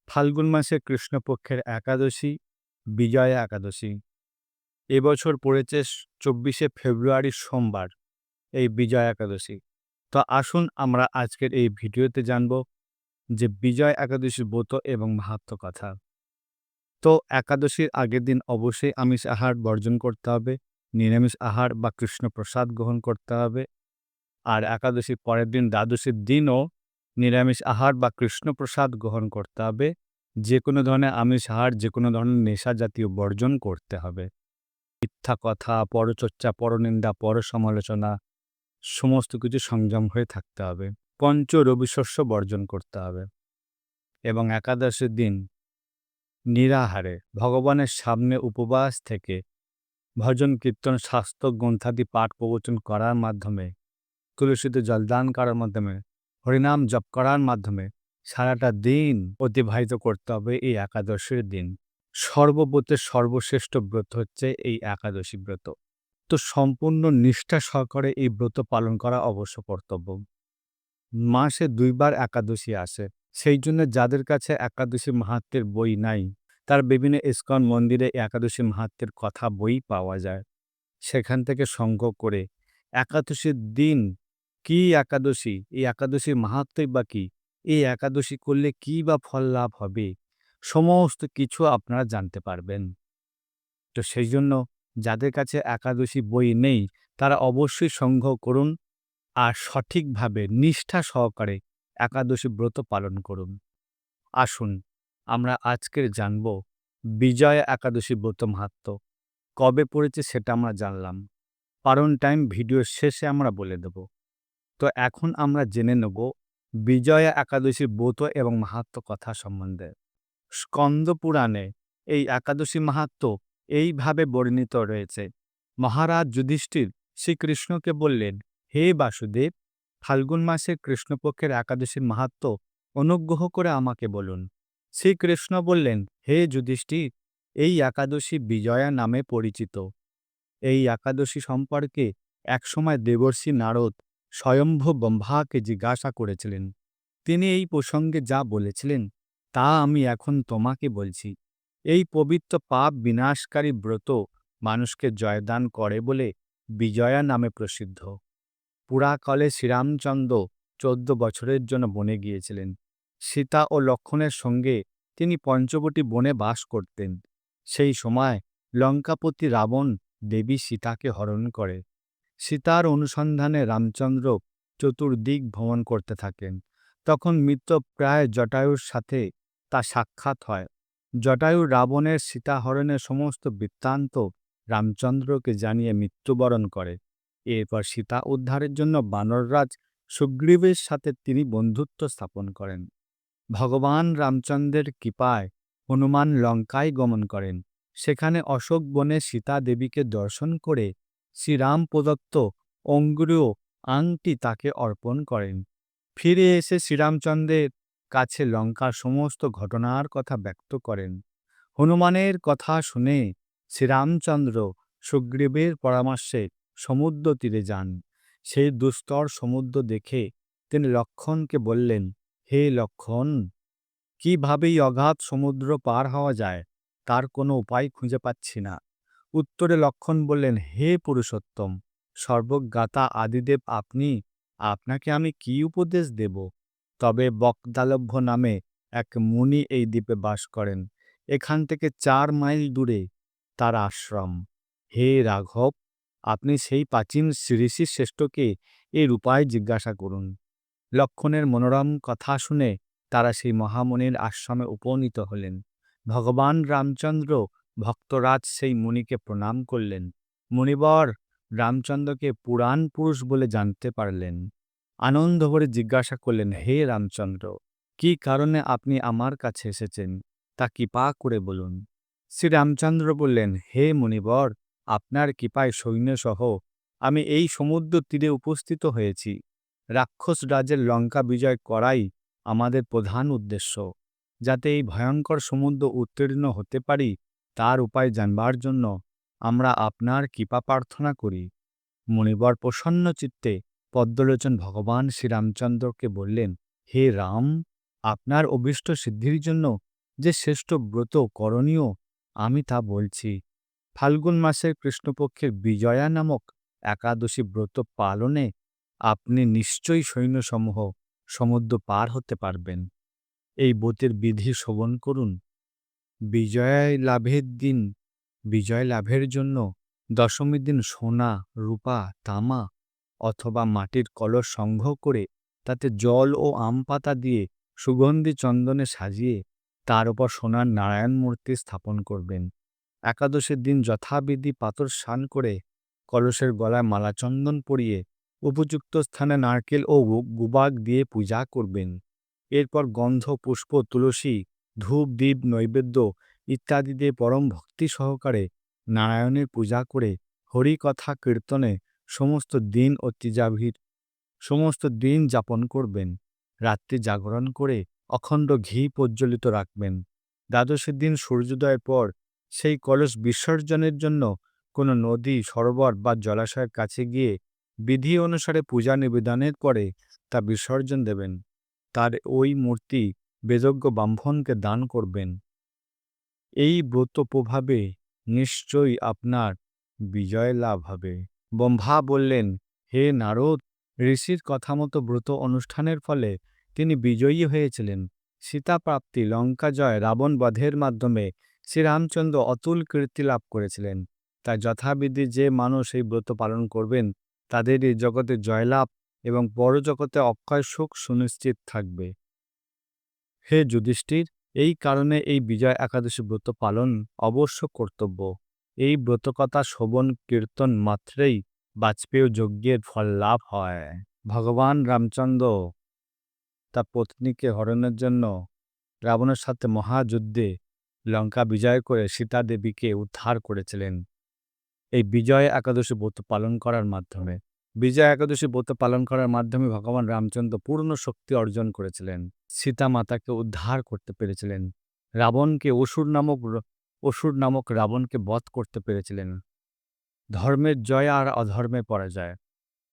ফাল্গুন মাসে কৃষ্ণপক্ষের একাদশী, বিজয়া একাদশী। এবছর পড়েছে ২৪শে ফেব্রুয়ারি সোমবার, এই বিজয়া একাদশী। তো আসুন আমরা আজকের এই ভিডিওতে জানব যে বিজয়া একাদশীর ব্রত এবং মাহাত্ম্য কথা। তো একাদশীর আগের দিন অবশ্যই আমিষ আহার বর্জন করতে হবে, নিরামিষ আহার বা কৃষ্ণপ্রসাদ গ্রহণ করতে হবে। আর একাদশীর পরের দিন দ্বাদশীর দিনও নিরামিষ আহার বা কৃষ্ণপ্রসাদ গ্রহণ করতে হবে। যে কোনো ধরনের আমিষ আহার, যে কোনো ধরনের নেশা জাতীয় বর্জন করতে হবে। মিথ্যা কথা, পরচর্চা, পরনিন্দা, পরসমালোচনা সমস্ত কিছু সংযম হয়ে থাকতে হবে। পঞ্চ রবিশস্য বর্জন করতে হবে এবং একাদশীর দিন নিরাহারে ভগবানের সামনে উপবাস থেকে ভজন কীর্তন শাস্ত্র গ্রন্থাদি পাঠ প্রবচন করার মাধ্যমে, তুলসীতে জলদান করার মাধ্যমে, হরিনাম জপ করার মাধ্যমে সারাটা দিন অতিবাহিত করতে হবে এই একাদশীর দিন। সর্বব্রতের সর্বশ্রেষ্ঠ ব্রত হচ্ছে এই একাদশী ব্রত। তো সম্পূর্ণ নিষ্ঠা সহকারে এই ব্রত পালন করা অবশ্য কর্তব্য। মাসে ২ বার একাদশী আসে। সেই জন্য যাদের কাছে একাদশী মাহাত্ম্যের বই নাই, তার বিভিন্ন ইস্কন মন্দিরে একাদশী মাহাত্ম্যের কথা বই পাওয়া যায়। সেখান থেকে সংগ্রহ করে একাদশীর দিন কি একাদশী, এই একাদশীর মাহাত্ম্যই বা কী, এই একাদশী করলে কী বা ফল লাভ হবে, সমস্ত কিছু আপনারা জানতে পারবেন। তো সেই জন্য যাদের কাছে একাদশী বই নেই, তারা অবশ্যই সংগ্রহ করুন আর সঠিকভাবে নিষ্ঠা সহকারে একাদশী ব্রত পালন করুন। আসুন আমরা আজকের জানব বিজয়া একাদশী ব্রত মাহাত্ম্য। কবে পড়েছে সেটা আমরা জানলাম। পারণ টাইম ভিডিওর শেষে আমরা বলে দেব। তো এখন আমরা জেনে নেব বিজয়া একাদশীর ব্রত এবং মাহাত্ম্য কথা সম্বন্ধে। স্কন্দ পুরাণে এই একাদশী মাহাত্ম্য এইভাবে বর্ণিত রয়েছে। মহারাজ যুধিষ্ঠির শ্রীকৃষ্ণকে বললেন, হে বাসুদেব, ফাল্গুন মাসে কৃষ্ণপক্ষের একাদশীর মাহাত্ম্য অনুগ্রহ করে আমাকে বলুন। শ্রীকৃষ্ণ বললেন, হে যুধিষ্ঠির, এই একাদশী বিজয়া নামে পরিচিত। এই একাদশী সম্পর্কে একসময় দেবর্ষি নারদ স্বয়ম্ভ ব্রহ্মাকে জিজ্ঞাসা করেছিলেন। তিনি এই প্রসঙ্গে যা বলেছিলেন তা আমি এখন তোমাকে বলছি। এই পবিত্র পাপ বিনাশকারী ব্রত মানুষকে জয়দান করে বলে বিজয়া নামে প্রসিদ্ধ। পুরাকালে শ্রীরামচন্দ্র ১৪ বছরের জন্য বনে গিয়েছিলেন। সীতা ও লক্ষ্মণের সঙ্গে তিনি পঞ্চবটী বনে বাস করতেন। সেই সময় লঙ্কাপতি রাবণ দেবী সীতাকে হরণ করে। সীতার অনুসন্ধানে রামচন্দ্র চতুর্দিক ভ্রমণ করতে থাকেন। তখন মৃতপ্রায় জটায়ুর সাথে তা সাক্ষাৎ হয়। জটায়ু রাবণের সীতাহরণের সমস্ত বৃত্তান্ত রামচন্দ্রকে জানিয়ে মৃত্যুবরণ করে। এরপর সীতা উদ্ধারের জন্য বানররাজ সুগ্রীবের সাথে তিনি বন্ধুত্ব স্থাপন করেন। ভগবান রামচন্দ্রের কৃপায় হনুমান লঙ্কায় গমন করেন। সেখানে অশোক বনে সীতা দেবীকে দর্শন করে শ্রীরাম প্রদত্ত অঙ্গুরীয় আংটি তাকে অর্পণ করেন। ফিরে এসে শ্রীরামচন্দ্রের কাছে লঙ্কার সমস্ত ঘটনার কথা ব্যক্ত করেন। হনুমানের কথা শুনে শ্রীরামচন্দ্র সুগ্রীবের পরামর্শে সমুদ্র তীরে যান। সেই দুস্তর সমুদ্র দেখে তিনি লক্ষ্মণকে বললেন, হে লক্ষ্মণ, কিভাবেই অগাধ সমুদ্র পার হওয়া যায় তার কোনো উপায় খুঁজে পাচ্ছি না। উত্তরে লক্ষ্মণ বললেন, হে পুরুষোত্তম, সর্বজ্ঞাতা আদিদেব আপনি, আপনাকে আমি কি উপদেশ দেব? তবে বকদালভ্য নামে এক মুনি এই দ্বীপে বাস করেন। এখান থেকে ৪ মাইল দূরে তার আশ্রম। হে রাঘব, আপনি সেই প্রাচীন ঋষি শ্রেষ্ঠকে এর উপায় জিজ্ঞাসা করুন। লক্ষ্মণের মনোরম কথা শুনে তারা সেই মহামুনির আশ্রমে উপনীত হলেন। ভগবান রামচন্দ্র ভক্তরাজ সেই মুনিকে প্রণাম করলেন। মুনিবর রামচন্দ্রকে পুরাণ পুরুষ বলে জানতে পারলেন। আনন্দ ভরে জিজ্ঞাসা করলেন, হে রামচন্দ্র, কি কারণে আপনি আমার কাছে এসেছেন তা কৃপা করে বলুন। শ্রীরামচন্দ্র বললেন, হে মুনিবর, আপনার কৃপায় সৈন্যসহ আমি এই সমুদ্র তীরে উপস্থিত হয়েছি। রাক্ষস রাজের লঙ্কা বিজয় করাই আমাদের প্রধান উদ্দেশ্য। যাতে এই ভয়ঙ্কর সমুদ্র উত্তীর্ণ হতে পারি তার উপায় জানবার জন্য আমরা আপনার কৃপা প্রার্থনা করি। মুনিবর প্রসন্ন চিত্তে পদ্মলোচন ভগবান শ্রীরামচন্দ্রকে বললেন, হে রাম, আপনার অভীষ্ট সিদ্ধির জন্য যে শ্রেষ্ঠ ব্রত করণীয় আমি তা বলছি। ফাল্গুন মাসের কৃষ্ণপক্ষের বিজয়া নামক একাদশী ব্রত পালনে আপনি নিশ্চয়ই সৈন্যসমূহ সমুদ্র পার হতে পারবেন। এই ব্রতের বিধি শ্রবণ করুন। বিজয় লাভের জন্য দশমীর দিন সোনা, রূপা, তামা অথবা মাটির কলস সংগ্রহ করে তাতে জল ও আম পাতা দিয়ে সুগন্ধি চন্দনে সাজিয়ে তার উপর সোনার নারায়ণ মূর্তি স্থাপন করবেন। একাদশীর দিন যথাবিধি পাথর স্নান করে কলসের গলায় মালা চন্দন পরিয়ে উপযুক্ত স্থানে নারকেল ও গুবাক দিয়ে পূজা করবেন। এরপর গন্ধ, পুষ্প, তুলসী, ধূপ, দীপ, নৈবেদ্য ইত্যাদি দিয়ে পরম ভক্তি সহকারে নারায়ণের পূজা করে হরিকথা কীর্তনে সমস্ত দিন যাপন করবেন। রাত্রি জাগরণ করে অখণ্ড ঘি প্রজ্বলিত রাখবেন। দ্বাদশীর দিন সূর্যোদয়ের পর সেই কলস বিসর্জনের জন্য কোনো নদী, সরোবর বা জলাশয়ের কাছে গিয়ে বিধি অনুসারে পূজা নিবেদনের পরে তা বিসর্জন দেবেন। তার ওই মূর্তি বেদজ্ঞ ব্রাহ্মণকে দান করবেন। এই ব্রত প্রভাবে নিশ্চয়ই আপনার বিজয় লাভ হবে। ব্রহ্মা বললেন, হে নারদ, ঋষির কথা মতো ব্রত অনুষ্ঠানের ফলে তিনি বিজয়ী হয়েছিলেন। সীতাপ্রাপ্তি, লঙ্কা জয়, রাবণ বধের মাধ্যমে শ্রীরামচন্দ্র অতুল কীর্তি লাভ করেছিলেন। তাই যথাবিধি যে মানুষ এই ব্রত পালন করবেন তাদের এই জগতে জয়লাভ এবং পরজগতে অক্ষয় সুখ সুনিশ্চিত থাকবে। হে যুধিষ্ঠির, এই কারণে এই বিজয় একাদশী ব্রত পালন অবশ্য কর্তব্য। এই ব্রতকথা শ্রবণ কীর্তন মাত্রেই বাজপেয় যজ্ঞের ফল লাভ হয়। ভগবান রামচন্দ্র তার পত্নীকে হরণের জন্য রাবণের সাথে মহাযুদ্ধে লঙ্কা বিজয় করে সীতা দেবীকে উদ্ধার করেছিলেন এই বিজয় একাদশী ব্রত পালন করার মাধ্যমে। বিজয় একাদশী ব্রত পালন করার মাধ্যমে ভগবান রামচন্দ্র পূর্ণ শক্তি অর্জন করেছিলেন। সীতা মাতাকে উদ্ধার করতে পেরেছিলেন। অসুর নামক রাবণকে বধ করতে পেরেছিলেন। ধর্মের জয় আর অধর্মের পরাজয়।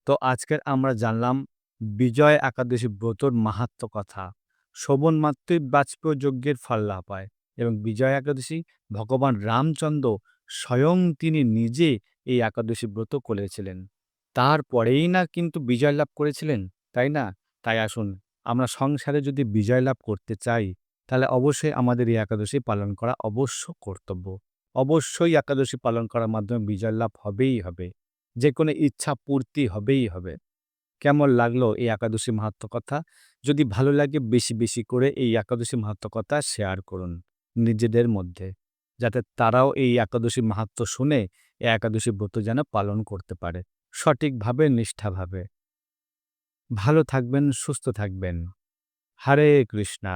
তো আজকের আমরা জানলাম বিজয় একাদশী ব্রতর মাহাত্ম্য কথা। শ্রবণ মাত্রই বাজপেয় যজ্ঞের ফল লাভ হয় এবং বিজয় একাদশী ভগবান রামচন্দ্র স্বয়ং তিনি নিজে এই একাদশী ব্রত করেছিলেন। তারপরেই না কিন্তু বিজয় লাভ করেছিলেন, তাই না? তাই আসুন আমরা সংসারে যদি বিজয় লাভ করতে চাই তাহলে অবশ্যই আমাদের এই একাদশী পালন করা অবশ্য কর্তব্য। অবশ্যই একাদশী পালন করার মাধ্যমে বিজয় লাভ হবেই হবে। যে কোনো ইচ্ছা পূর্তি হবেই হবে। কেমন লাগলো এই একাদশী মাহাত্ম্য কথা? যদি ভালো লাগে বেশি বেশি করে এই একাদশী মাহাত্ম্য কথা শেয়ার করুন নিজেদের মধ্যে, যাতে তারাও এই একাদশী মাহাত্ম্য শুনে এই একাদশী ব্রত যেন পালন করতে পারে সঠিকভাবে, নিষ্ঠাভাবে। ভালো থাকবেন, সুস্থ থাকবেন। হরে কৃষ্ণা।